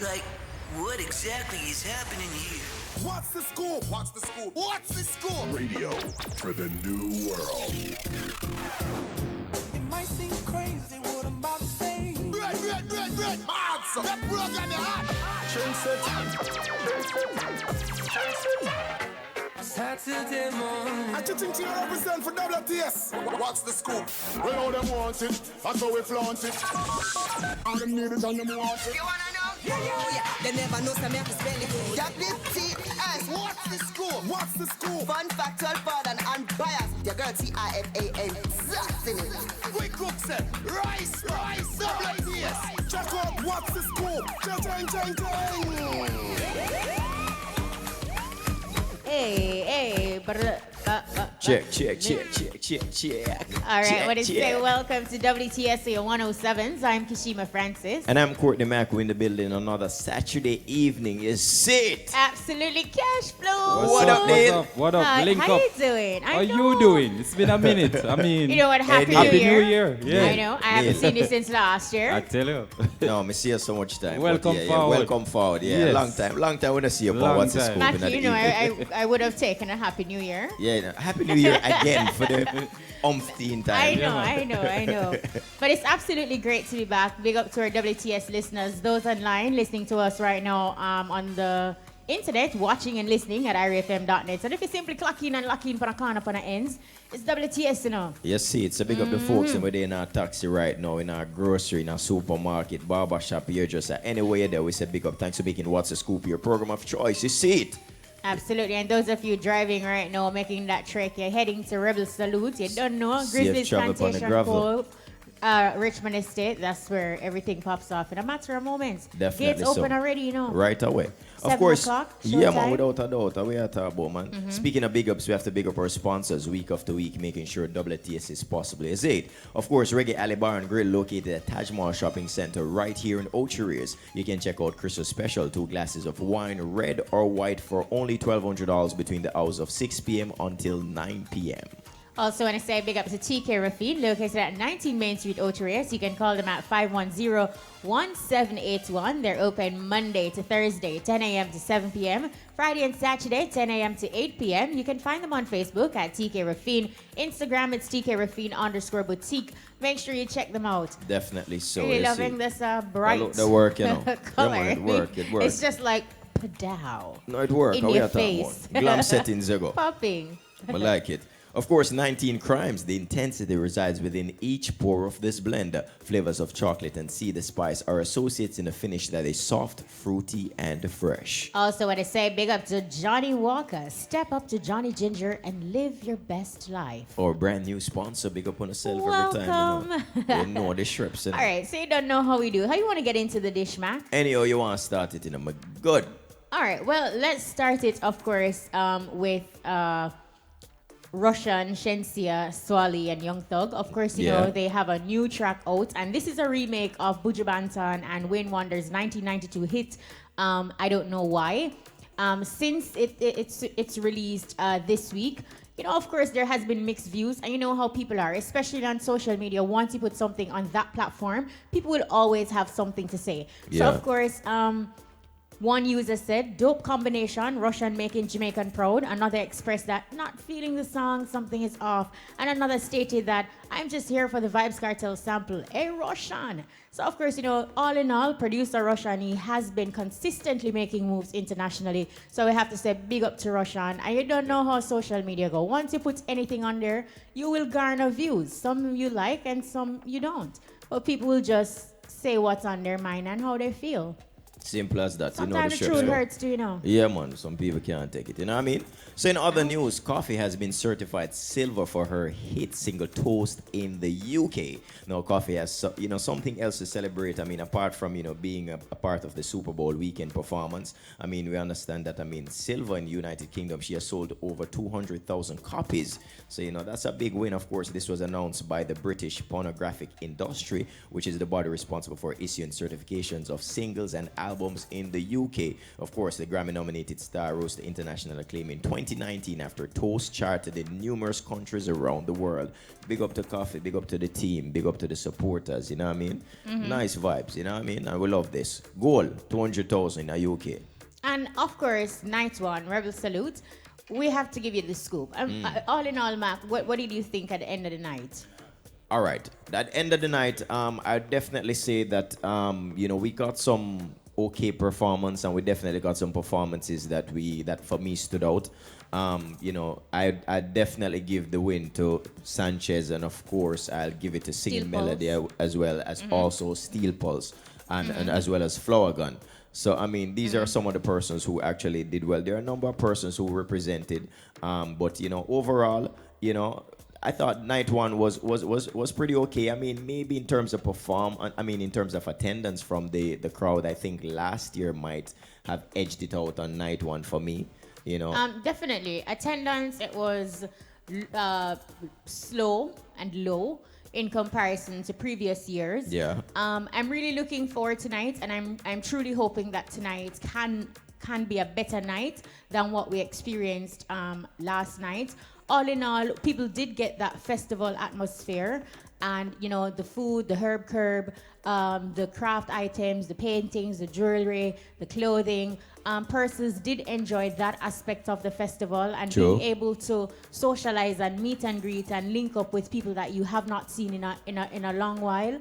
Like, what exactly is happening here? What's the scoop? What's the scoop? What's the scoop? Radio for the new world. It might seem crazy what I'm about to say. Red. Marks. That program is hot. Saturday morning. I think you represent for WTS. What's the scoop? We know them want it. That's how we flaunt it. All them need it and them want it. You wanna know? Yeah. They never know some have to spell it. WTS. What's the scoop? What's the scoop? Fun, factual, fraud, and unbiased. Your girl TIFAN. That's in it. We cook set. Rice. WTS. Check out what's the scoop. Chang. Hey, Check. All right, what did you say? Welcome to WTSA 107s. I'm Kishima Francis. And I'm Courtney Macko in the building. Another Saturday evening. You see it? Absolutely cash flow. What up, Dale? What up? Link how up. you doing? How you doing? It's been a minute. I mean, you know what? Happy New Year. Year. Yeah. I know. I haven't seen you since last year. I tell you. No, I see you so much time. Welcome forward. Welcome forward. Yeah, Yes. long time when I see you. Long What's the time. scoop Mac, in the you know, evening? I would have taken a Happy New Year. Yeah, Happy New Year again for the umpteen time. I know. But it's absolutely great to be back. Big up to our WTS listeners, those online listening to us right now on the internet, watching and listening at irfm.net. And if you simply clock in and lock in for a corner for the ends, it's WTS, you know. Yes, see, it's a big up the folks and we're in our taxi right now, in our grocery, in our supermarket, barber shop, hairdresser, anywhere you're there, we say big up. Thanks for making What's the Scoop your program of choice. You see it. Absolutely, and those of you driving right now, making that trek, you're heading to Rebel Salute. You don't know, Safe Grizzlies travel upon the Plantation gravel. Cove, Richmond Estate. That's where everything pops off in a matter of moments. Definitely Gates open so. already, you know. Right away. 7 Of course. o'clock, Yeah, showtime. man, without a doubt. We are talking about, man. Speaking of big ups, we have to big up our sponsors week after week, making sure WTS is possible. Is it? Of course, Reggae Alley Bar and Grill located at Taj Mahal Shopping Center right here in Ocho-Rios. You can check out Christmas Special, 2 glasses of wine, red or white, for only $1,200 between the hours of 6 p.m. until 9 p.m. Also, want to say big up to TK Rafine, located at 19 Main Street, Ocho-Rios. You can call them at 510-1781. They're open Monday to Thursday, 10 a.m. to 7 p.m. Friday and Saturday, 10 a.m. to 8 p.m. You can find them on Facebook at TK Rafine. Instagram, it's TK Rafine_boutique. Make sure you check them out. Definitely so. Really you loving see. this bright The work, you know. color. Yeah, man, it work. It's just like padow. No, it works. In your face. Glam settings ago. Popping. I like it. Of course, 19 crimes. The intensity resides within each pour of this blend. Flavors of chocolate and cedar spice are associates in a finish that is soft, fruity, and fresh. Also, want to say big up to Johnny Walker. Step up to Johnny Ginger and live your best life. Our brand new sponsor. Big up on yourself every time. You know the shrimps. All right, so you don't know how we do. How you want to get into the dish, Mac? Anyhow, you want to start it in a good. All right, well, let's start it, of course, with Russian, Shensia, Swally, and Young Thug. Of course, you know, they have a new track out, and this is a remake of Buju Banton and Wayne Wonder's 1992 hit, I Don't Know Why. Since it's released this week, you know, of course, there has been mixed views, and you know how people are, especially on social media. Once you put something on that platform, people will always have something to say. So, of course, one user said, dope combination, Russian making Jamaican proud. Another expressed that not feeling the song, something is off. And another stated that I'm just here for the Vibes Cartel sample. Hey, Russian. So, of course, you know, all in all, producer Russian, he has been consistently making moves internationally. So we have to say big up to Russian. And you don't know how social media go. Once you put anything on there, you will garner views. Some you like and some you don't. But people will just say what's on their mind and how they feel. Simple as that. Sometimes the truth hurts too, you know. Yeah, man. Some people can't take it. You know what I mean? So in other news, Coffee has been certified silver for her hit single Toast in the UK. Now, Coffee has, something else to celebrate. I mean, apart from, being a part of the Super Bowl weekend performance. I mean, we understand that, silver in the United Kingdom, she has sold over 200,000 copies. So, that's a big win. Of course, this was announced by the British Pornographic Industry, which is the body responsible for issuing certifications of singles and albums albums in the UK. Of course, the Grammy-nominated star rose to international acclaim in 2019 after Toast charted in numerous countries around the world. Big up to Coffee, big up to the team, big up to the supporters, you know what I mean? Nice vibes, you know what I mean? And we love this. Goal, 200,000 in the UK. And of course, night one, Rebel Salute. We have to give you the scoop. All in all, Mac, what did you think at the end of the night? All right. At the end of the night, I definitely say that, we got some okay performance, and we definitely got some performances that for me stood out. I definitely give the win to Sanchez, and of course, I'll give it to Singing Steel Melody Pulse. as well as also Steel Pulse and as well as Flower Gun. So, I mean, these are some of the persons who actually did well. There are a number of persons who represented, but, overall, I thought night one was pretty okay. I mean, maybe in terms of in terms of attendance from the crowd, I think last year might have edged it out on night one for me, Definitely. Attendance, it was slow and low in comparison to previous years. Yeah. I'm really looking forward tonight, and I'm truly hoping that tonight can be a better night than what we experienced last night. All in all, people did get that festival atmosphere, and the food, the herb curb, the craft items, the paintings, the jewelry, the clothing. Persons did enjoy that aspect of the festival, and True. being able to socialize and meet and greet and link up with people that you have not seen in a long while.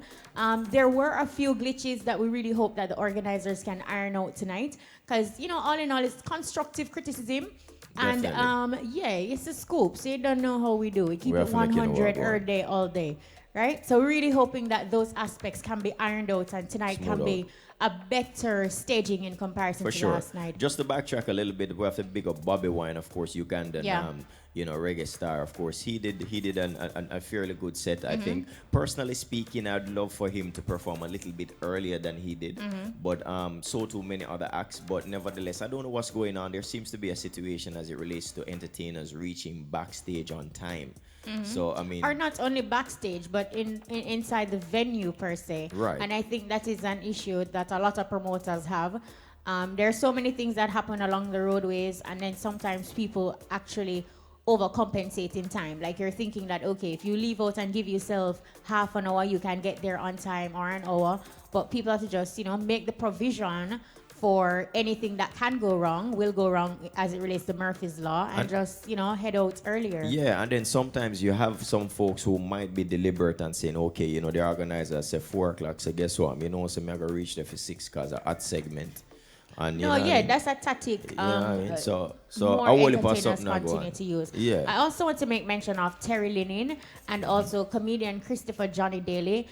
There were a few glitches that we really hope that the organizers can iron out tonight, because all in all, it's constructive criticism. And it's a scoop, so you don't know how we do. We keep it 100 every day, all day, right? So we're really hoping that those aspects can be ironed out, and tonight can be a better staging in comparison to last night. Just to backtrack a little bit, we have to big up Bobby Wine, of course, Ugandan, Yeah. Reggae star. Of course, he did a fairly good set. I think, personally speaking, I'd love for him to perform a little bit earlier than he did, but so too many other acts. But nevertheless, I don't know what's going on. There seems to be a situation as it relates to entertainers reaching backstage on time. So I mean, or not only backstage, but inside the venue per se. Right. And I think that is an issue that a lot of promoters have. There are so many things that happen along the roadways, and then sometimes people actually overcompensate in time. Like, you're thinking that, okay, if you leave out and give yourself half an hour, you can get there on time, or an hour. But people have to just, make the provision for anything that can go wrong, will go wrong as it relates to Murphy's Law, and just, head out earlier. yeah, and then sometimes you have some folks who might be deliberate and saying, okay, the organizer say 4 o'clock, so guess what? So I'm going to reach there for 6 because a hot segment. And, That's a tactic. You know what I mean? So more I will entertainers something continue to use. Yeah. I also want to make mention of Terry Linen and also comedian Christopher Johnny Daly.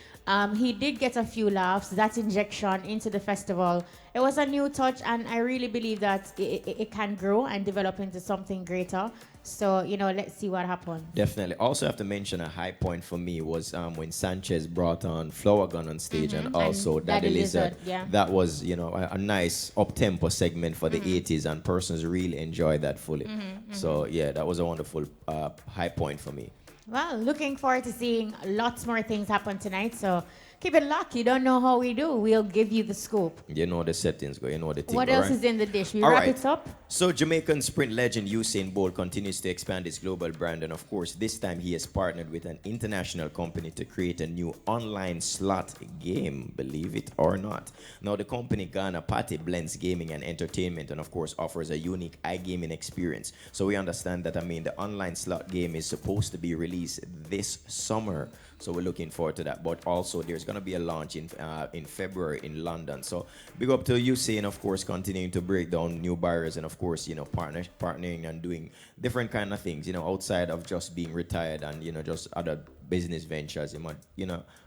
He did get a few laughs. That injection into the festival, it was a new touch, and I really believe that it can grow and develop into something greater. So, let's see what happens. Definitely. Also have to mention a high point for me was when Sanchez brought on Flower Gun on stage, and also Daddy Lizard. Yeah. That was, a nice up-tempo segment for the 80s, and persons really enjoyed that fully. So, yeah, that was a wonderful high point for me. Well, looking forward to seeing lots more things happen tonight. So keep it locked. You don't know how we do. We'll give you the scoop. You know the settings go. You know the thing. What else is in the dish? We All wrap right. it up? So Jamaican sprint legend Usain Bolt continues to expand his global brand, and of course this time he has partnered with an international company to create a new online slot game, believe it or not. Now the company Ghana Party blends gaming and entertainment, and of course offers a unique iGaming experience. So we understand that the online slot game is supposed to be released this summer. So we're looking forward to that. But also there's going to be a launch in February in London. So big up to Usain, of course, continuing to break down new barriers, and of course, partnering and doing different kind of things, outside of just being retired and, just other business ventures.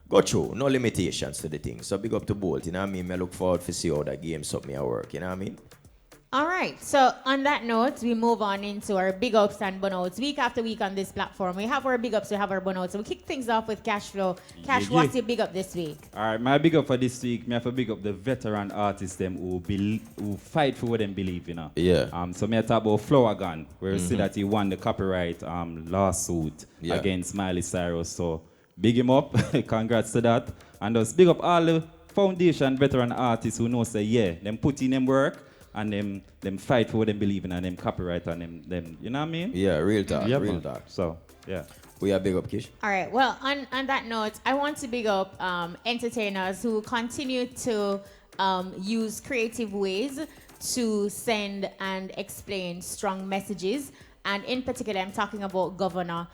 Go through. No limitations to the thing. So big up to Bolt, I look forward to see how that game something at work, All right. So on that note, we move on into our big ups and bonouts. Week after week on this platform, we have our big ups, we have our bonouts. So we kick things off with Cash Flow. Cash, what's your big up this week? All right, my big up for this week, me have to big up the veteran artists them who fight for what them believe, Yeah. So me I talk about Flower Gun, where you see that he won the copyright lawsuit against Miley Cyrus. So big him up, congrats to that. And just big up all the foundation veteran artists who know say, yeah, them put in them work and them fight for what them believe in and them copyright and them you know what I mean? Yeah, real talk, Yeah, real man. talk. So, yeah. We are big up, Kish. All right. Well, on that note, I want to big up entertainers who continue to use creative ways to send and explain strong messages. And in particular, I'm talking about Governor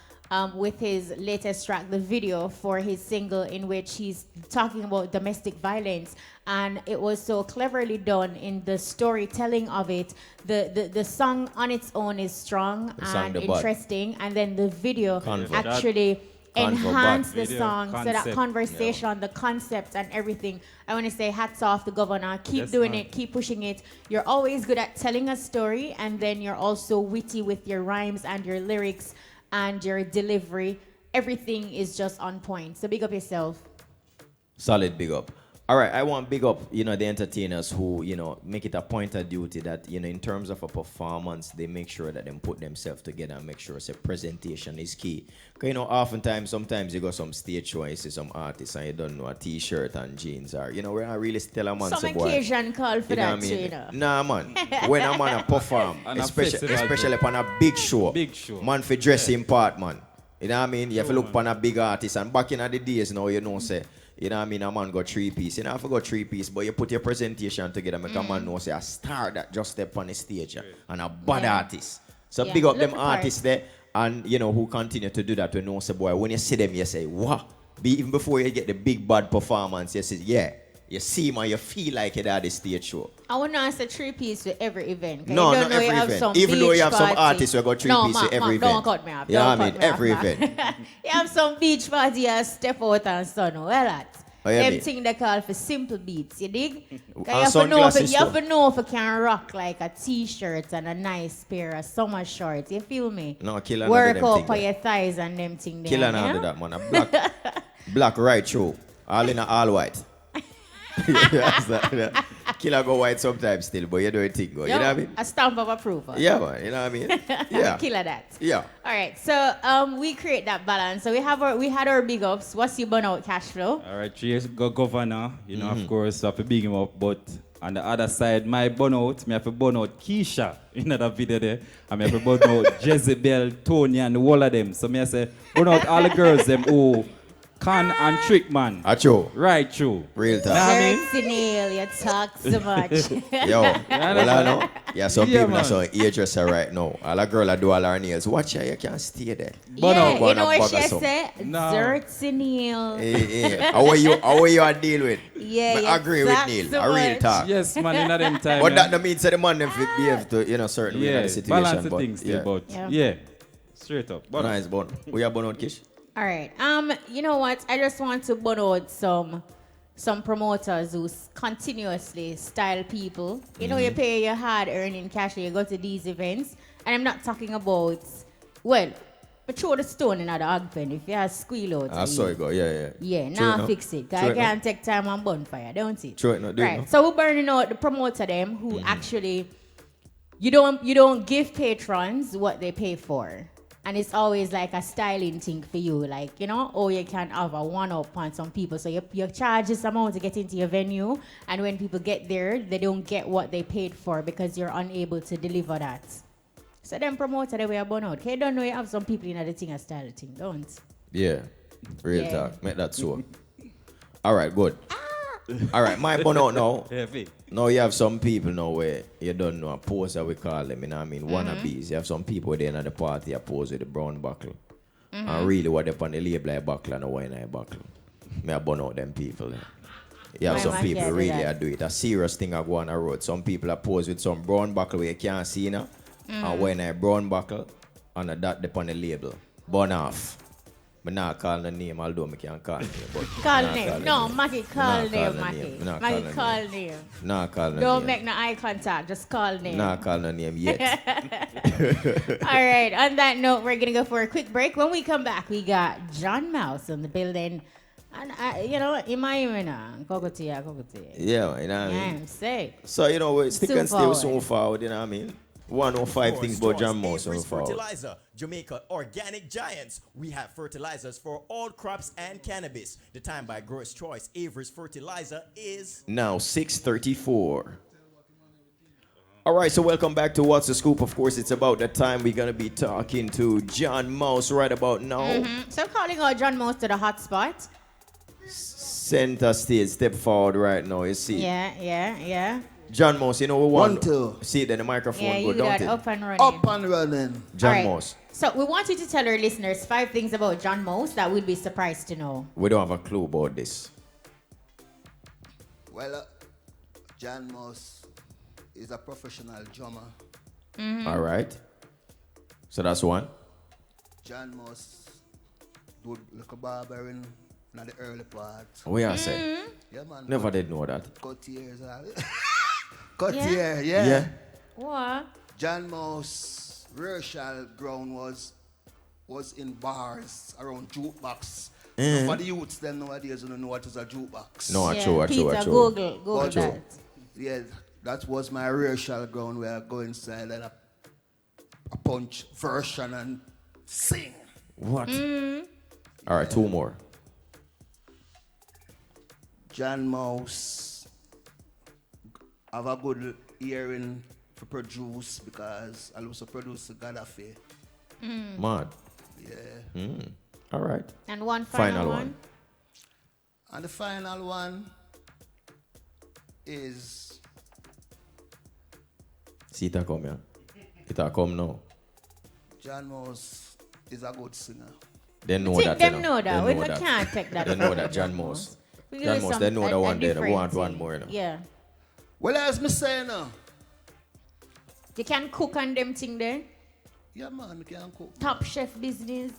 with his latest track, the video for his single in which he's talking about domestic violence. And it was so cleverly done in the storytelling of it. The song on its own is strong and interesting. And then the video actually enhanced the song. So that conversation, the concept and everything. I want to say hats off the Governor. Keep doing it. Keep pushing it. You're always good at telling a story. And then you're also witty with your rhymes and your lyrics and your delivery. Everything is just on point. So big up yourself. Solid big up. All right, I want big up, the entertainers who, make it a point of duty that, in terms of a performance, they make sure that they put themselves together and make sure presentation is key. Because, oftentimes, sometimes you go some stage show and you see some artists and you don't know a t-shirt and jeans or, where I really still a man. Some occasion call for that, Nah, man. When a man perform, especially upon a big show, man for dressing part, man. You know what I mean? You have to look upon a big artist. And back in the days, say, you know what I mean? A man got 3-piece. You know, if you got 3-piece, but you put your presentation together, make a man know, say, a star that just step on the stage and a bad artist. So big up them artists there, and, who continue to do that. We know, say, boy, when you see them, you say, wow. Even before you get the big bad performance, you say, yeah. You see, man, you feel like you're at the stage show. I want to answer 3-piece for every event. No, not every event. Even though you have some artists who got 3-piece for every event. Don't cut me off. You know what I mean? Every event. You have some beach party and step out and sun. Well, that. Them thing they call for simple beats, you dig? You have to know if you can rock like a t-shirt and a nice pair of summer shorts. You feel me? No, killer. Work out for your thighs and them thing there. Killer now do that, man. A black right through. All in a all white. Killer go white sometimes still, but you do it thing go. You know what I mean? A stamp of approval. Yeah, man. You know what I mean? Yeah. Killer that. Yeah. All right. So we create that balance. So we had our big ups. What's your burnout cash flow? All right, cheers, Governor. Of course, I have to big him up, but on the other side, my burnout, I have to burn out Keisha in that video there. And I have to burn out Jezebel, Tony, and all of them. So I say, burn out all the girls them who can and trick, man. Acho. Right, true. Real talk. Neil, you talk so much. Yo, well, I know. Yeah, some people are so hairdresser right now. All a girl that do all her nails. Watch her, you can't stay there. Yeah, you know what she said? Dirty Neil. How are you a deal with? Yeah, I agree with Neil. So I real talk. Yes, man, in them time. But that means that the man them fit behave to, certain way in the situation. Balance the things still, but yeah. Straight up. Nice, but we are burn out, Kish. All right. You know what? I just want to burn out some promoters who continuously style people. You know, you pay your hard-earning cash, you go to these events, and I'm not talking about, but throw the stone in the hog pen if you have squeal out. I saw it go, yeah. Yeah, now fix it. Because I can't take time on bonfire, don't it? True it, no, do right. it, no. So we're burning out the promoter them who actually, you don't give patrons what they pay for. And it's always like a styling thing for you, like, or you can have a one-up on some people. So you charge this amount to get into your venue, and when people get there, they don't get what they paid for because you're unable to deliver that. So then promoter the way I burn out. Okay, don't know you have some people in the thing a style thing, don't? Yeah, real talk. Make that so. All right, good. All right, my burn out now. Now you have some people now where you don't know a poser we call them, you know what I mean? Wannabes. You have some people there at the party a pose with the brown buckle. And really what they on the label like buckle and the wine eye buckle. Me I burn out them people. You have some people really do it. A serious thing I go on the road. Some people are pose with some brown buckle where you can't see now. And wine eye brown buckle and that they on the label. Burn off. But not call the name, although I can't call name. But call name. No, Mackie, call name, Mackie. Mackie, call name. Nah, call the Don't name. make no eye contact, just call name. Nah, call the name yet. All right, on that note, we're going to go for a quick break. When we come back, we got John Mouse in the building. And, in my Kokotia. Yeah, you know what I mean? I'm sick. So, stick and stay so forward, you know what I mean? 105 things about John Mouse on Avery's forward. Fertilizer, Jamaica Organic Giants. We have fertilizers for all crops and cannabis. The time by Grower's Choice. Avery's Fertilizer is Now 6:34. All right, so welcome back to What's the Scoop. Of course, it's about that time we're gonna be talking to John Mouse right about now. So calling out John Mouse to the hot spot. Center stage, step forward right now. You see, Yeah. John Mouse. You know we want 1, 2. see then the microphone Yeah, go you down. got it? up and running. Up and running. John All right. Mouse. So we want you to tell our listeners 5 things about John Mouse that we'd be surprised to know. We don't have a clue about this. Well, John Mouse is a professional drummer. All right. So that's one. John Mouse do like a barbering in the early part. We are saying. Yeah, man. Never did know that. Cut ears all. Cut Yeah? ear, Yeah. What? John Mouse rehearsal ground was in bars around jukebox. For the youths them nowadays, you don't know what is a jukebox. No, Yeah, true. Peter, Google But, that. Yeah, that was my rehearsal ground where I go inside and I punch version and sing. What? All right, 2 more. John Mouse have a good hearing to produce because I also produce the Gaddafi. Mad. Yeah. All right. And one final one. And the final one is See it a come, yeah. It a come now. John Mouse is a good singer. They know Think that. them you know that. We They know that. can't take that. They from know that. John John Mouse. We give John you Mouse. some- They know a- the a one there. They different want one thing. more. You know. Yeah. Well, as me say now, You can cook on them thing there. yeah man, I can't cook. Top chef business.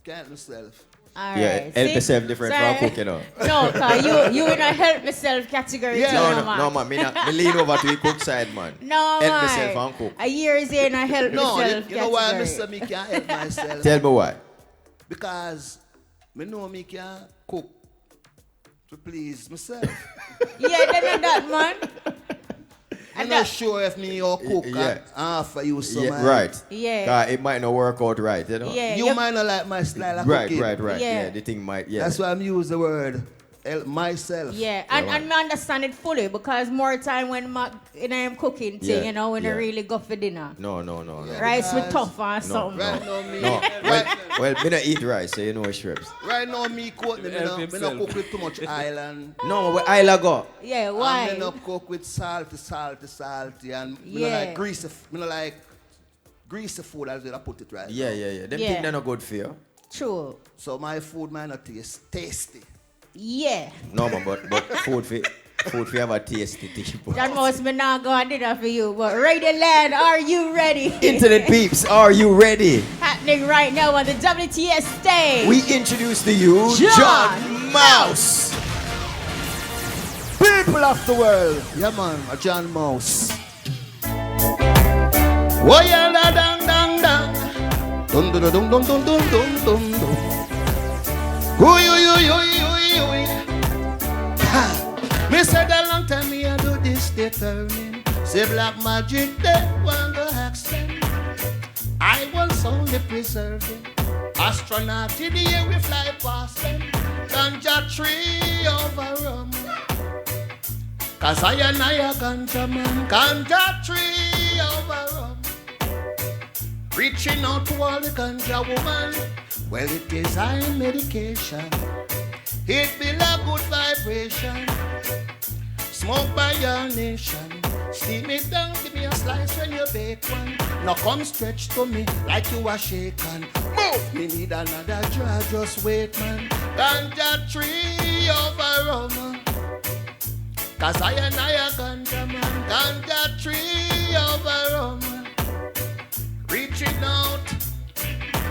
Can't myself. All Yeah, right. help See? yourself different Sorry. from cooking, you know. No, cause you in a help myself category. Yeah. too, No, man. Me lean over to the cook side, man. No, Help man. myself and cook. A year is in a help No, myself you know why I category. say me can't help myself? Tell me why. Because me know me can't cook to please myself. Yeah, they know that, man. I'm not sure if me or cook Yeah. and offer you some. Yeah, right. Yeah. 'Cause it might not work out right, you know. Yeah, You might not like my style of cooking. Right. Yeah. Yeah, the thing might. Yeah. That's why I'm use the word help myself. Yeah, and me understand it fully because more time when I'm cooking thing, Yeah, you know, when I yeah. really go for dinner. No. Rice with Because- tough or something. Right now me, No. right, Well, me not eat rice, so you know shrimps. right now me cook me Help no himself. cook with too much island. No, where Isla go? Yeah, And why? me no cook with salty and me no Yeah. like greasy. Me no like greasy food as I put it right. Yeah. now. Them Yeah. things they're not good for you. True. So my food might not taste tasty. Yeah. No, man, but food for have a tasty thing. John Mouse, me not going to dinner for you, but Radio Land, are you ready? Internet peeps, are you ready? Happening right now on the WTS stage. We introduce to you John Mouse. People of the world, yeah man, a John Mouse. Oh yeah, da dang dang dang, dum dum dum dum dum dum dum dum dum. Oy oy oy oy oy oy. Ha! Me said a long time me a do this they turning. Say black magic they want to accent. I was only preserving. Astronaut in the air we fly past them. Ganja tree over rum. Cause I a ganja man, ganja tree over rum. Reaching out to all the ganja woman. Well, it is high medication. It be a good vibration. Smoke by your nation. Steam it down, give me a slice when you bake one. Now come stretch to me like you are shaken. Move! Me need another draw, just wait man. Ganja tree over rum. Cause I a ganja man, ganja tree over rum. Reaching out,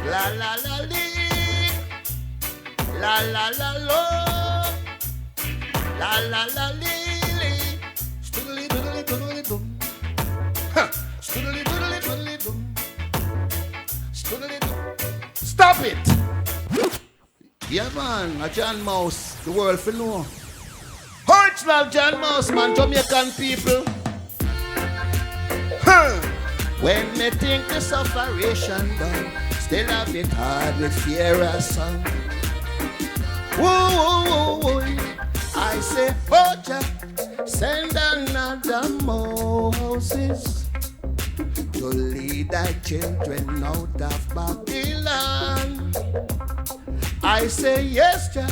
la la la lee, la la la lo, la la la lee, stoodly doodly doodly dum, stoodly doodly doodly dum, stoodly dum. Stop it! Yeah man, a John Mouse, the world for know. Original John Mouse, man, Jamaican people. When me think the sufferation done, still have it hard with fear and son. Whoa, whoa, whoa, whoa. I say, oh Jah, send another Moses to lead thy children out of Babylon. I say, yes, Jah,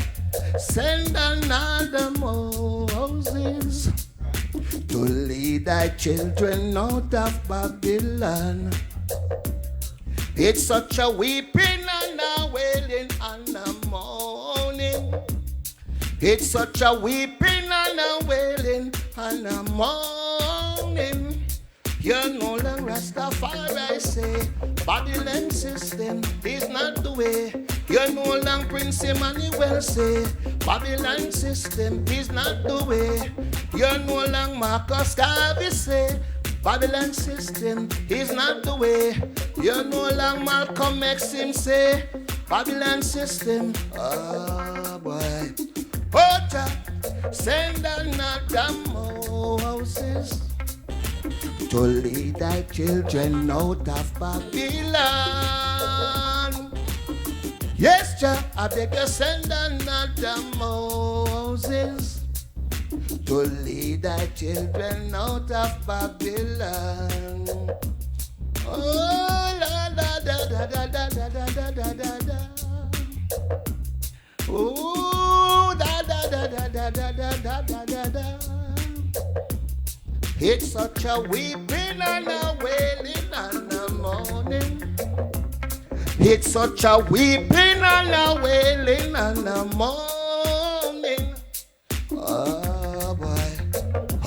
send another Moses to lead thy children out of Babylon. It's such a weeping and a wailing and a mourning. It's such a weeping and a wailing and a mourning. You're no longer Rastafari, say. Babylon system is not the way. You're no longer Prince Emmanuel, say. Babylon system is not the way. You're no longer Marcus Garvey, say. Babylon system is not the way. You're no longer Malcolm X, him say. Babylon system, oh boy. Oh Jah, send another Moses to lead thy children out of Babylon. Yes, Jah, I beg you, send another Moses to lead thy children out of Babylon. Oh, la da da da da da da da da da da. Oh, da da da da da da da da da da. It's such a weeping and a wailing and a mourning. It's such a weeping and a wailing and a mourning. Oh boy,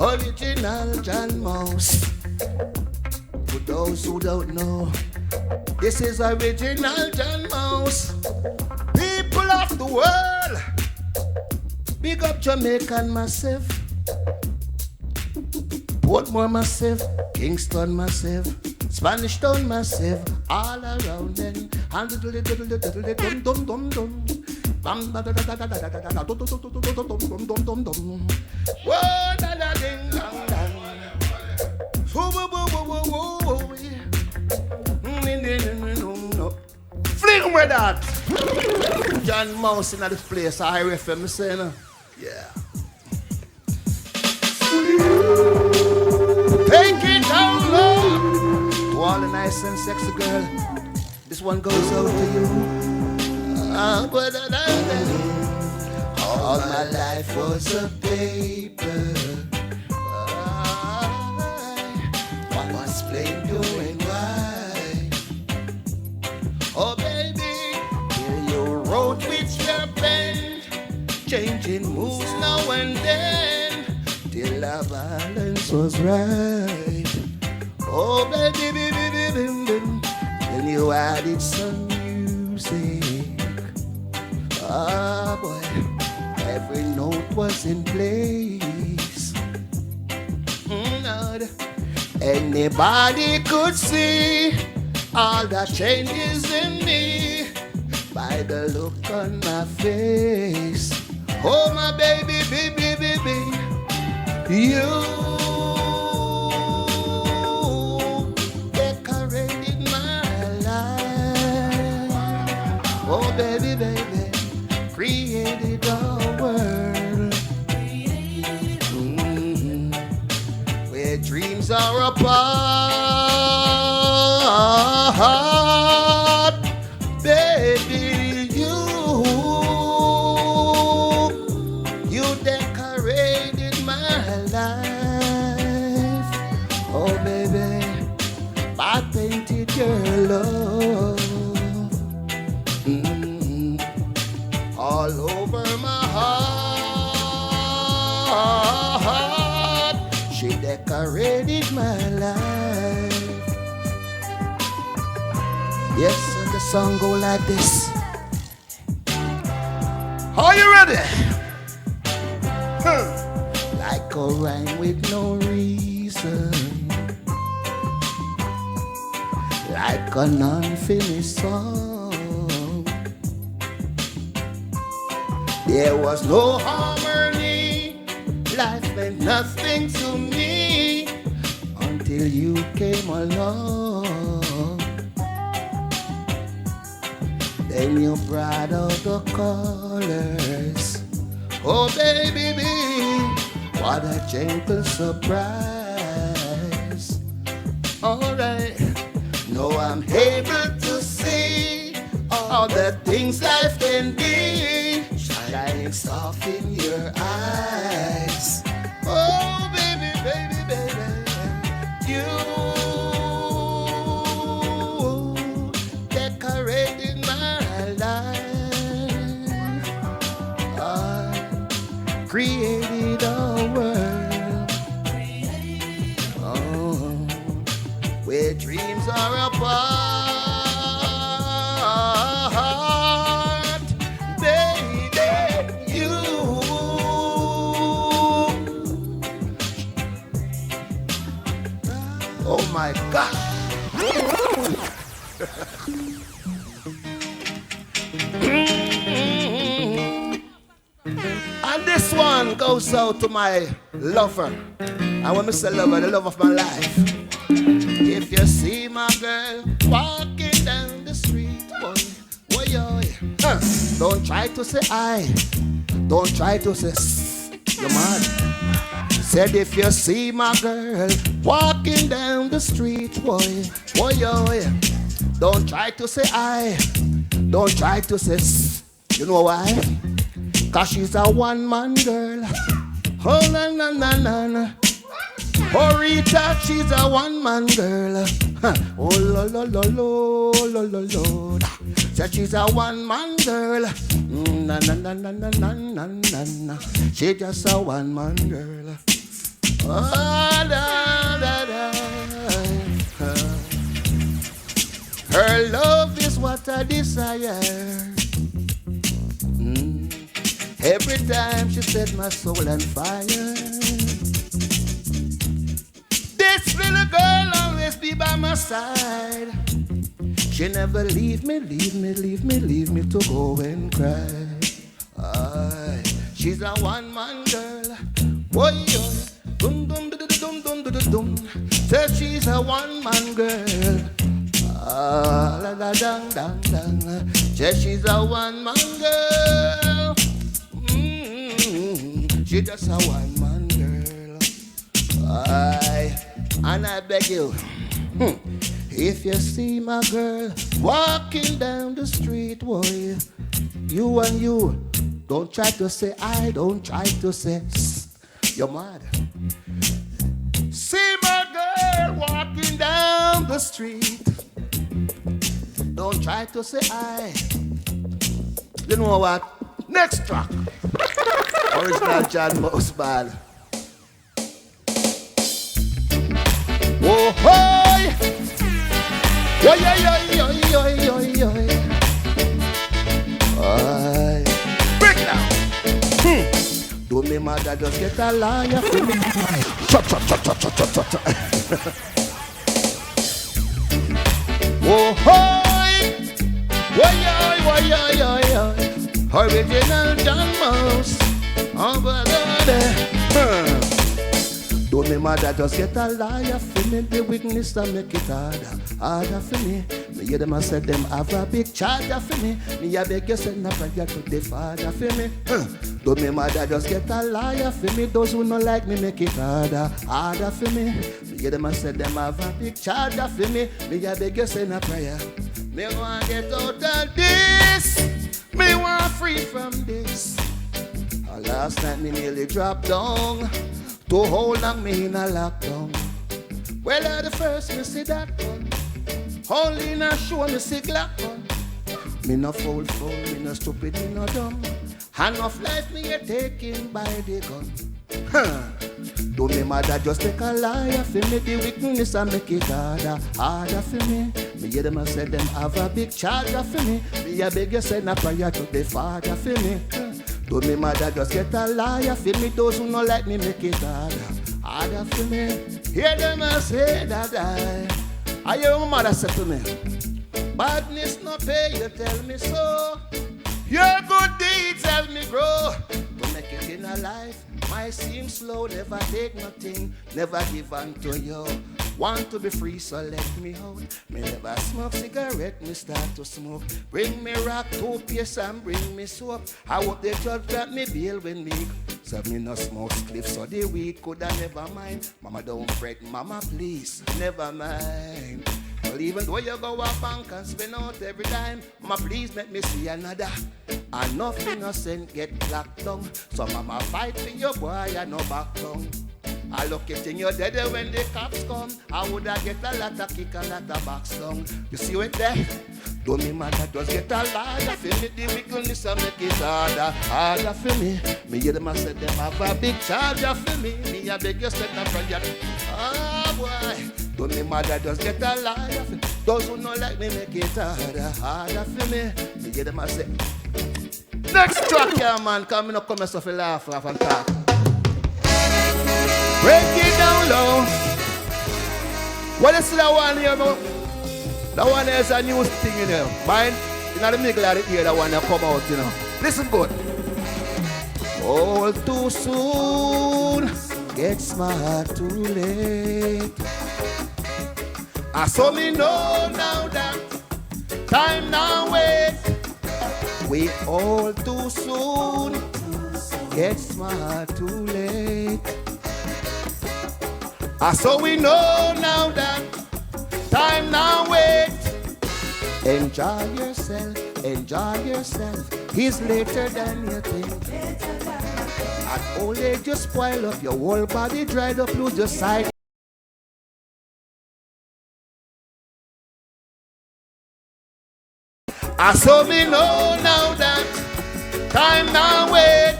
original John Mouse. For those who don't know, this is original John Mouse. People of the world, big up Jamaican massive, Portmore massive, Kingston massive, Spanish Town massive, all around them. And dum dum dum dum. Bam da da da da da da da da dum dum dum dum. Whoa da da ding dang dang. Woo woo woo woo woo woo. Fling with that. John Mouse in this place, I refer me saying, yeah. Take it down low. To all the nice and sexy girl, this one goes out to you. All my life was a paper. One was plain doing why. Oh baby, here you wrote with your pen, changing moves now and then, till our balance was right. Oh baby, baby, baby, baby. Then you added some music. Ah boy, every note was in place. Lord, anybody could see all the changes in me by the look on my face. Oh my baby, baby, baby, you decorated my life. Oh baby, baby, created a world where dreams are apart. Baby, you decorated my life. Oh baby, I painted your love all over my heart. She decorated my life. Yes, and the song go like this. Are you ready? Like a rhyme with no reason, like an unfinished song. There was no harmony, life meant nothing to me until till you came along. Then you brought out the colors. Oh baby, what a gentle surprise. Alright, now I'm able to see all the things life can be, shining soft in your eyes. Oh baby, baby, baby, you decorated my life. I created a world, oh, where dreams are apart. Baby, you. Oh my God. And this one goes out to my lover. I want to say lover, the love of my life. If you see my girl walking down the street, boy, don't try to say I. Don't try to say you're mad. Said if you see my girl walking down the street, boy, don't try to say I. Don't try to say you know why? Cause she's a one-man girl. Oh, na na na na na. Oh, Rita, she's a one-man girl. Oh, lo lo lo lo lo lo lo. Said she's a one-man girl. Na na na na na na na na na. She just a one-man girl. Oh, da da da. Her love is what I desire. Every time she set my soul on fire. This little girl always be by my side. She never leave me to go and cry. Aye. She's a one-man girl. Boy, dum dum dum dum dum dum dum. Said she's a one-man girl. Ah, la la dang dang dang. Said she's a one-man girl. She just a one-man girl. Aye. And I beg you, if you see my girl walking down the street, boy, you and you, don't try to say I, don't try to say you're mad. See my girl walking down the street, don't try to say I. You know what? Next track. Original John Mouseball. Whoa, hoy! Yo, yo, yo, yo, yo, yo, yo. Aye. Break down. Do me mother just get a liar for me. Chop, chop, chop, chop, chop, chop, chop. Whoa, hoy! Whoa, yo, yo, yo, yo, yo. Original John Mouse. Over there. Don't me mother just get a liar for me. The witness to make it harder for me. Me hear them and say them have a big charger for me. Me a beg you send a prayer to the Father for me. Don't me mother just get a liar for me. Those who not like me make it harder for me. Me hear them and say them have a big charger for me. Me a beg you send a prayer. Me want get out of this. Me want free from this. Last night me nearly dropped down. To hold on me in a lockdown. Well, at the first me see that one. Only in a show me see Glock one. Me no fool, me no stupid, me no dumb. Hand of life me a taken by the gun. Do me mother just take a liar for me. The witness and make it harder for me. Me hear them and say them have a big charger for me. Me a beg you send a prayer to the Father for me. Do me mother just get a liar for me. Those who not like me make it harder for me. Hear them and say that I hear my mother say to me, badness no pay, you tell me so. Your good deeds help me grow. To make it in a life, might seem slow. Never take nothing, never give unto you. Want to be free, so let me out. Me never smoke cigarette, me start to smoke. Bring me rock, toothpaste and bring me soap. I hope the judge got me bail when me. So me no smoke spliff, so the weed coulda never mind. Mama don't fret, mama please, never mind. Well, even though you go a bank and spend out every dime, mama please let me see another. And nothing innocent get locked down. So mama fight for your boy and no back down. I look it in your dead when the cops come. I woulda get a lot of kick, a lot of box down. You see what there? Don't me mother just get a lot of me. The wickedness and make it harder for me. Me hear them a say them have a big charge for me. Me a beg you step up from your. Ah boy. Don't me mother just get a lot of me. Those who don't like me make it harder for me. Me hear them a say. Next track here, man. Come in, come yourself a laugh and talk. Break it down low. What is that one here, bro? That one is a new thing, you know. Mine, in the middle of the year, that one that come out, you know. Listen good. All too soon, get smart too late. I saw me know now that time now wait. We all too soon, get smart too late. So we know now that time now wait. Enjoy yourself. He's later than you think. At old age you spoil up, your whole body dried up, lose your sight. So we know now that time now wait.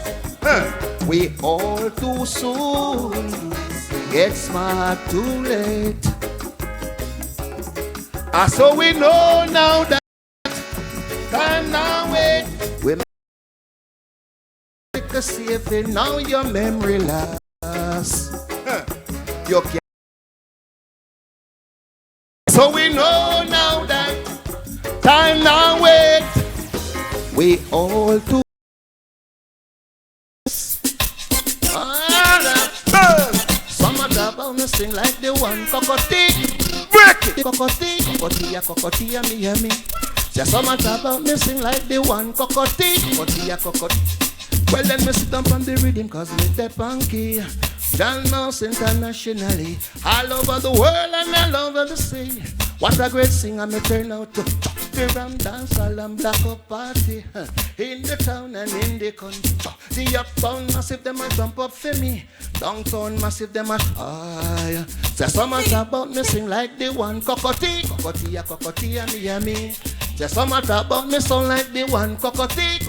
We all too soon. Get smart too late. So we know now that time now wait. We make a saving, now your memory lasts. You can't. So we know now that time now wait. We all too. About me sing like the one cockatoo. Break it. Cockatoo, me hear me. Say someone talk about me sing like the one cockatoo. Well then me sit down on the rhythm cause me the punky. John Mouse internationally. All over the world and all over the sea. What a great singer me turn out to. The ram dance all and black up party. In the town and in the country. The uptown massive them a jump up for me. Downtown massive them a aye. Say someone talk about me sing like the one cockatoo. Cockatoo me hear me. Say someone talk about me sound like the one cockatoo.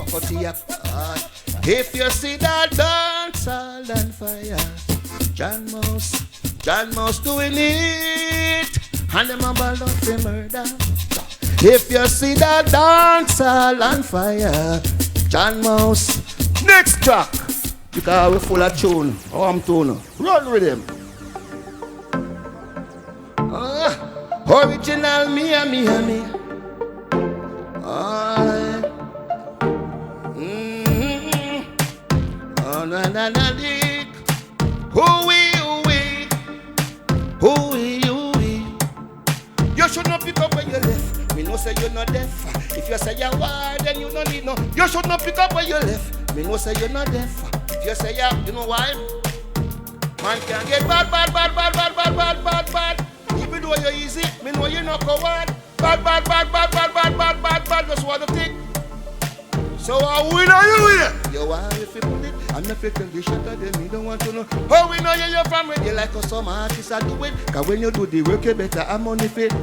Aye. If you see that dance all on fire, John Mouse doing it. And them a ball out the murder. If you see that dance all on fire, John Mouse. Next track, because we're full of tune. Oh, I'm tune. Run with him. Original me. Oh, na dick. You should not pick up when you left. Me know say you're not deaf. If you say you're wild, then you don't need no. You should not pick up when you left. Me know say you're not deaf. If you say yeah, you know why? Man can get bad. Even though you're easy, me know you're not coward. Bad. That's what I think. So how we know you here? You are if you put it. I'm not fit to be shut at them. You don't want to know how we know you're from where you like us. Some artists are doing. Cause when you do the work, you better have money fit.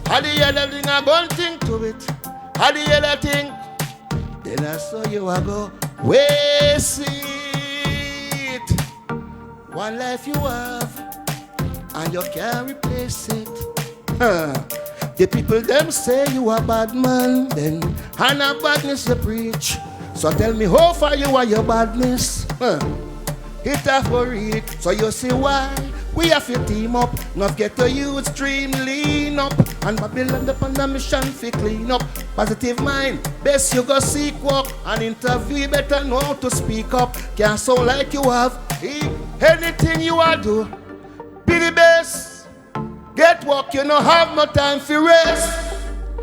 How the other thing I gon' think to it? How the other thing? Then I saw you I go waste it. One life you have, and you can't replace it. The people them say you a bad man, then and a badness you preach. So tell me how far you are your badness. It a for it. So you see why we have to team up. Not get to use stream lean up. And Babylon upon the mission fi clean up. Positive mind, best you go seek work. And interview better know how to speak up. Can't sound like you have anything you are do. Be the best. get work, you don't have no time for rest.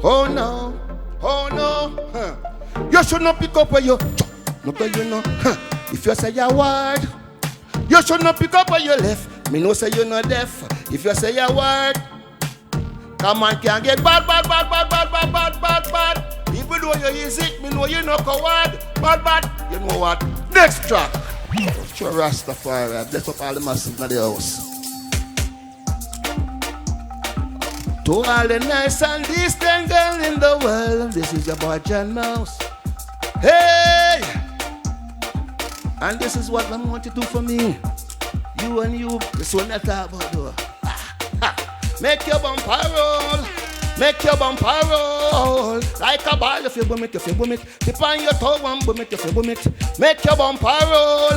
Oh no, oh no. You should not pick up where you no where you know. If you say your word, you should not pick up where you left. Me no say you no deaf. If you say your word, come on, can get bad. Even though you use it, me know you no coward. Bad. You know what? Next track. Sure, Rastafari. Bless up all the masses in the house. To all the nice and decent girls in the world, this is your boy John Mouse. Hey! And this is what I want you to do for me. You and you, this one I talk about though. Make your bumper roll. Make your bumper roll. Like a ball if you boom it, Tip on your toe and boom it, Make your bumper roll.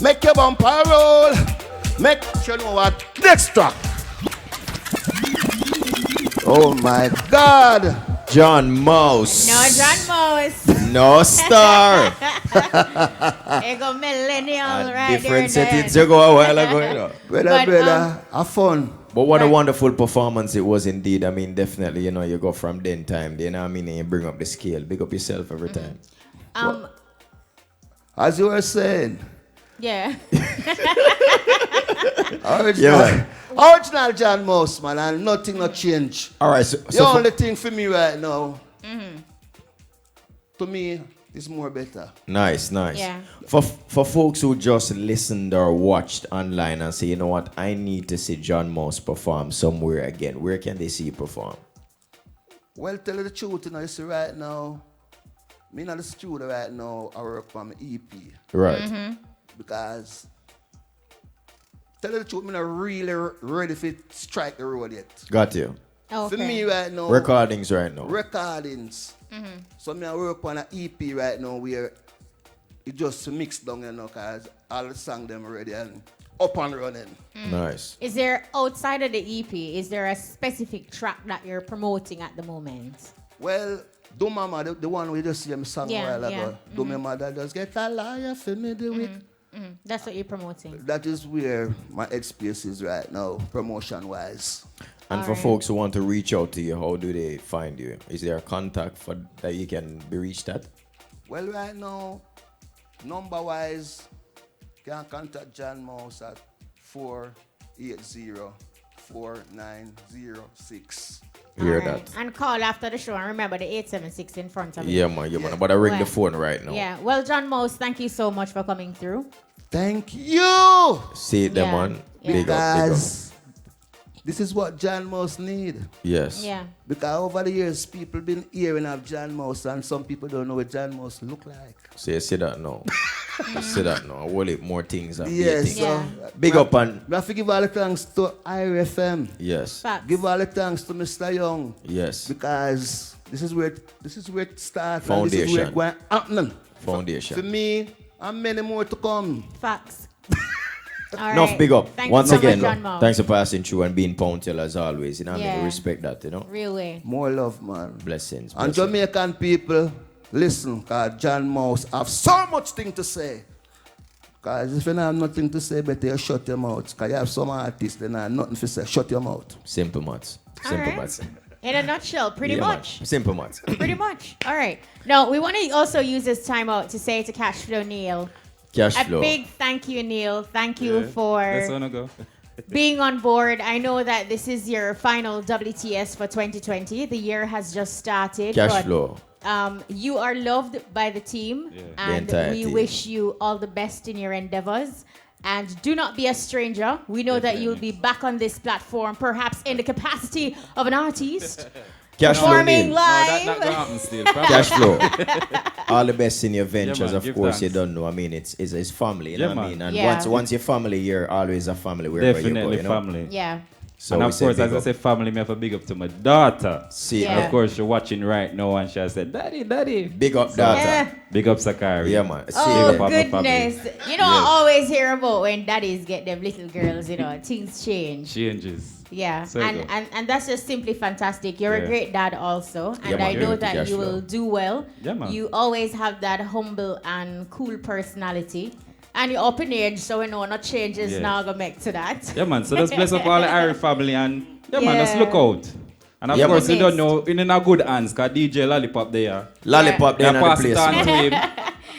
Make your bumper roll. Make sure you know what? Next track. Oh my God. John Mouse. No, John Mouse. No star. Ego millennial right Different there. settings you go a while ago, you know. Brother, have fun. But what a wonderful performance it was indeed. I mean, definitely, you know, you go from then time, you know what I mean, and you bring up the scale. Big up yourself every time. As you were saying, Yeah. original John Mouse, man, and nothing no change. All right, so the only thing for me right now, to me, is more better. Nice. Yeah. For folks who just listened or watched online and say, you know what, I need to see John Mouse perform somewhere again, where can they see you perform? Well, tell you the truth, you know, you see right now, me in the studio right now, I work on my EP. Right. Because, tell you the truth, I'm not really ready to strike the road yet. Got you. Okay. For me right now. Recordings right now. Recordings. So I work on an EP right now where it just mixed down, you know, because all the songs them already and up and running. Nice. Is there, outside of the EP, is there a specific track that you're promoting at the moment? Well, Do Mama, the one we just see me song a while ago. Do Me Mother Just Get a Liar for me do it. That's what you're promoting. That is where my headspace is right now, promotion-wise. And for folks who want to reach out to you, how do they find you? Is there a contact for that you can be reached at? Well, right now, number-wise, you can contact John Mouse at 480-4906. Hear that? And call after the show and remember the 876 in front of you. Yeah, man. But I ring the phone right now. Yeah. Well, John Mouse, thank you so much for coming through. Thank you! See it, them on. Big up. Because this is what John Mouse need. Yes. Yeah. Because over the years, people been hearing of John Mouse, and some people don't know what John Mouse look like. So you see that now. See that now. I will it more things and Yes. things. Big up and we have to give all the thanks to IRFM. yes. Facts. Give all the thanks to Mr. Young. Yes. Because this is where it starts. And this is Foundation. where it going happening. Foundation. For me, and many more to come. Facts. All Enough, right. big up. Thank Once you so again, much, John Mouse. thanks for passing through and being punctual as always. You know what I mean? Yeah. We respect that, you know? Really. More love, man. Blessings. And blessings. Jamaican people, listen, because John Mouse have so much thing to say. Because if you don't have nothing to say, better you shut your mouth. Because you have some artists that have nothing to say. Shut your mouth. Simple maths. All Simple right. maths. In a nutshell, pretty Yeah, much. man. Simple maths. Pretty much. All right. Now, we want to also use this time out to say to Cashflow Neil, Cash a flow. big thank you, Neil. Thank you Let's for wanna go. being on board. I know that this is your final WTS for 2020. The year has just started. Cash but, flow. You are loved by the team, Yeah. The and entire we team. wish you all the best in your endeavors. And do not be a stranger. We know that you'll be back on this platform, perhaps in the capacity of an artist, Cash flow. performing Neil. live. That happen still. Cash flow. All the best in your ventures, man, of give course. thanks. You don't know. I mean, it's family. You know Yeah, what I man. mean? And Yeah. once you're family, you're always a family wherever you go. Definitely You know? family. Yeah. So And we of say course, big as I up. say family, me have a big up to my daughter. See, Yeah. And of course, she's watching right now and she has said, Daddy. big up data. Yeah. Big up Sakari. Yeah, man. See Oh, Big up on my family. goodness. You know, I always hear about when daddies get them little girls, you know, things change. Changes. Yeah, So and, good. and that's just simply fantastic. You're a Yeah. great dad also, and Yeah, man. I know Yeah, that cash you flow. will do well. Yeah, man. You always have that humble and cool personality, And you're up in age, so we know no changes Yes. now gonna make to that. Yeah, man. So just bless up all the Irish family and man, Yeah. let's look out. And of Yeah, course, man. you don't know, in a good hands, because DJ Lollipop there. Lollipop They there in the pass it place. on to man. him.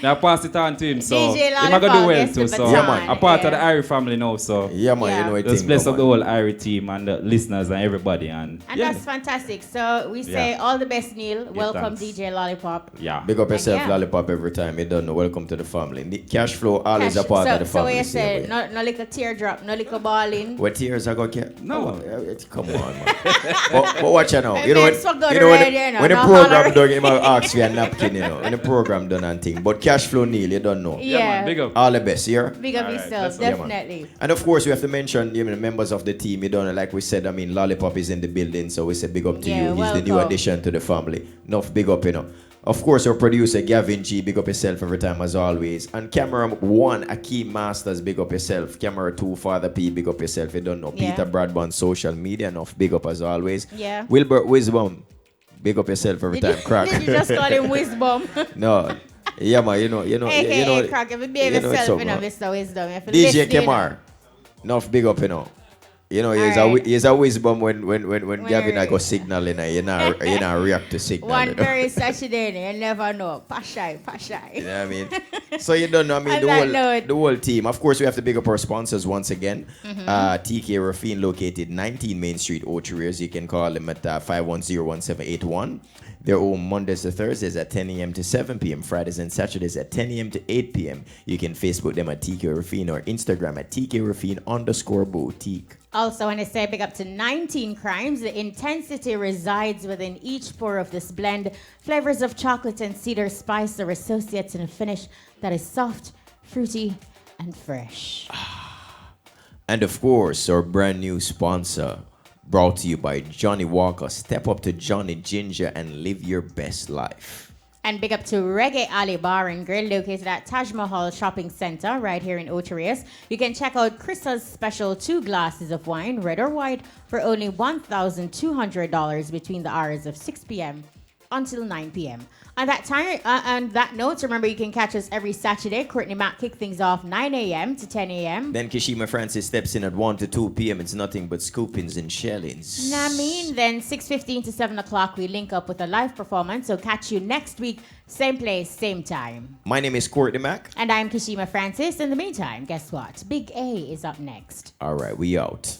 They pass it on to him, so DJ he's not gonna Lollipop do well gets the too. So baton, Yeah, man. a part of the yeah. Irish family now. So Yeah, man, Yeah. you know what just thing bless go, up the man. whole Irish team and the listeners and everybody. And yeah, That's fantastic. So we say Yeah. all the best, Neil. Welcome, thanks. DJ Lollipop. yeah. Big up yourself, yeah. Lollipop, every time. You don't know. Welcome to the family. Cash flow always Cash- a part of the so family. what you same say, way. no little teardrop, no little balling. What tears I got? No. Come on, man. but watch you now. It You know, makes so good when, already, you know, when the no program holler. done, you might ask for a napkin, you know. When the program done and thing. But cash flow, Neil, you don't know. Yeah, man. Big up. All the best, here. Big up All right, yourself, that's all. Yeah, man. definitely. And of course, we have to mention members of the team. You don't know, like we said, I mean, Lollipop is in the building, so we say big up to Yeah, you. He's the new welcome. addition to the family. Enough big up, you know. Of course, our producer, Gavin G, big up yourself every time as always. And camera 1, Akeem Masters, big up yourself. Camera 2, Father P, big up yourself. You don't know. Yeah. Peter Bradburn, social media, enough big up as always. Yeah. Wilbert Wisdom, big up yourself every Did time. Crack. you just call him Wisdom? No. Yeah, man, you know, AKA Crack. If you behave you know it's yourself, up, you know, man. Mr. Wisdom. If you DJ listen, you know. Kemar, enough big up, you know. You know, Alright. he's a wisdom when Gavin you're- I go signal, you know, you know, react to signal. One you know? very Saturday, you never know. Pashai. You know what I mean? So you don't know, I mean, On that note. the whole team. Of course, we have to big up our sponsors once again. Mm-hmm. TK Rafine, located 19 Main Street, Ocho-Rios. You can call them at 510-1781. They're open Mondays to Thursdays at 10 a.m. to 7 p.m. Fridays and Saturdays at 10 a.m. to 8 p.m. You can Facebook them at TK Rafine or Instagram at TK_Rafine_boutique. Also, when I say big up to 19 crimes, the intensity resides within each pour of this blend. Flavors of chocolate and cedar spice are associated in a finish that is soft, fruity, and fresh. And of course, our brand new sponsor, brought to you by Johnny Walker. Step up to Johnny Ginger and live your best life. And big up to Reggae Ali Bar and Grill, located at Taj Mahal Shopping Center, right here in Ocho-Rios. You can check out Chris's special 2 glasses of wine, red or white, for only $1,200 between the hours of 6 p.m. until 9 p.m. On that time, on that note, remember you can catch us every Saturday. Courtney Mack kick things off 9 a.m. to 10 a.m. Then Kishima Francis steps in at 1 to 2 p.m. It's nothing but scoopings and shellings. Then 6:15 to 7 o'clock, we link up with a live performance. So catch you next week, same place, same time. My name is Courtney Mack. And I'm Kishima Francis. In the meantime, guess what? Big A is up next. All right, we out.